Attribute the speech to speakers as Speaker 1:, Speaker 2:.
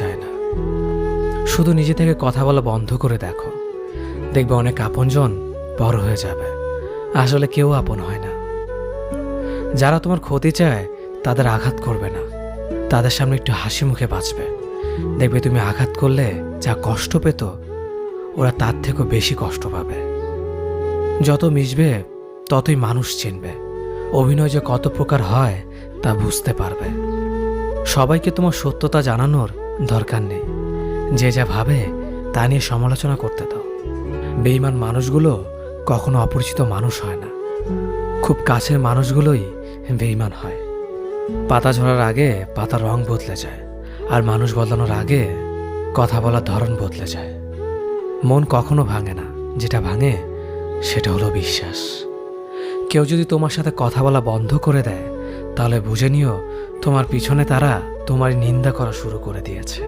Speaker 1: চায় না। শুধু নিজে থেকে কথা বলা বন্ধ করে দেখো, দেখবে অনেক আপনজন বড় হয়ে যাবে। আসলে কেউ আপন হয় না। যারা তোমার ক্ষতি চায় তাদের আঘাত করবে না, তাদের সামনে একটু হাসি মুখে বাঁচবে। দেখবে তুমি আঘাত করলে যা কষ্ট পেত, ওরা তার থেকেও বেশি কষ্ট পাবে। যত মিশবে ততই মানুষ চিনবে, অভিনয় যে কত প্রকার হয় তা বুঝতে পারবে। সবাইকে তোমার সত্যতা জানানোর দরকার নেই, যে যা ভাবে তা নিয়ে সমালোচনা করতে দাও। বেঈমান মানুষগুলো কখনো অপরিচিত মানুষ হয় না, খুব কাছের মানুষগুলোই বেঈমান হয়। পাতা ঝরার আগে পাতার রং বদলে যায়, আর মানুষ বদলানোর আগে কথা বলার ধরন বদলে যায়। মন কখনো ভাঙে না, যেটা ভাঙে সেটা হলো বিশ্বাস। কেউ যদি তোমার সাথে কথা বলা বন্ধ করে দেয়, তাহলে বুঝে নিও তোমার পিছনে তারা তোমার নিন্দা করা শুরু করে দিয়েছে।